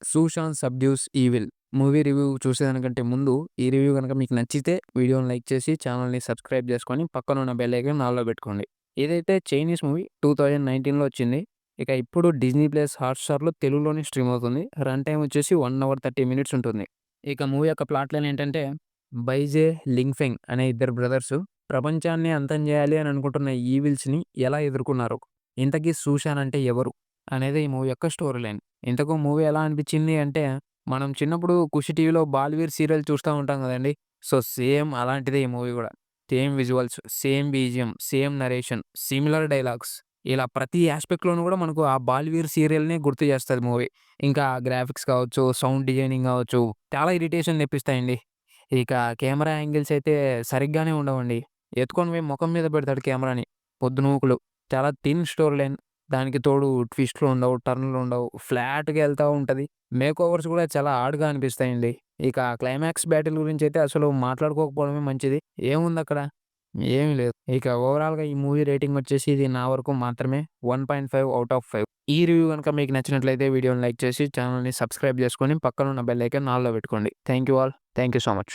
'సూషాన్ సబ్డ్యూస్ evil' movie review చూసేదానికంటే ముందు, ఈ review గనక మీకు నచ్చితే వీడియోని లైక్ చేసి, ఛానెల్‌ని సబ్స్క్రైబ్ చేసుకొని, పక్కనున్న బెల్ ఐకాన్ ఆల్‌లో పెట్టుకోండి. ఇదైతే చైనీస్ మూవీ 2019లో వచ్చింది. ఇక ఇప్పుడు డిజ్నీ ప్లస్ హాట్‌స్టార్‌లో తెలుగులోనే స్ట్రీమ్ అవుతుంది. రన్ టైమ్ వచ్చేసి 1 అవర్ 30 మినిట్స్ ఉంటుంది. ఇక మూవీ యొక్క ప్లాట్ లైన్ ఏంటంటే, బైజే లింగ్‌ఫెంగ్ అనే ఇద్దరు బ్రదర్సు ప్రపంచాన్ని అంతం చేయాలి అని అనుకుంటున్న ఈవిల్స్‌ని ఎలా ఎదుర్కొన్నారు? ఇంతకీ సూషాన్ అంటే ఎవరు? అనేది ఈ మూవీ యొక్క స్టోరీ లైన్. ఇంతకు మూవీ ఎలా అనిపించింది అంటే, మనం చిన్నప్పుడు 'ఖుషి' టీవీలో 'బాలవీర్' సీరియల్ చూస్తా ఉంటాం గదండీ! సో, సేమ్ అలాంటిదే ఈ మూవీ గూడా. Same visuals, same BGM, same narration, similar dialogues ఇలా ప్రతి యాస్పెక్ట్‌లోనూ గూడా మనకు ఆ 'బాలవీర్' సీరియల్‌నే గుర్తు చేస్తది మూవీ. ఇంకా గ్రాఫిక్స్ కావచ్చు, సౌండ్ డిజైనింగ్ గావచ్చు, చాలా ఇరిటేషన్ తెప్పిస్తాయండి. ఇక కెమెరా యాంగిల్స్ అయితే సరిగ్గానే ఉండవండి. ఎత్తుకొని పోయి మొఖం మీద పెడతాడు కెమెరాని. పొద్దునూకులు. చాలా థిన్ స్టోరీ లైన్. దానికి తోడు ట్విస్ట్‌లుండవు, టర్న్‌లుండవు. ఫ్లాట్‌గా ఎళ్తా ఉంటది. మేకోవర్స్ గూడా చాలా ఆడ్‌గా అనిపిస్తాయండి. ఇక క్లైమాక్స్ బ్యాటిల్ గురించైతే అసలు మాట్లాడుకోకపోవడమే మంచిది. ఏముందక్కడ? ఏమి లేదు. ఇక ఓవరాల్‌గా ఈ మూవీ రేటింగ్ వచ్చేసి ఇది నా వరకు మాత్రమే 1.5 ఔట్ ఆఫ్ 5. ఈ రివ్యూ గనుక మీకు నచ్చినట్లయితే వీడియోని లైక్ చేసి, ఛానెల్‌ని సబ్స్క్రైబ్ చేసుకొని, పక్కనున్న బెల్ ఐకాన్ ఆల్‌లో పెట్టుకోండి. Thank you all. Thank you so much.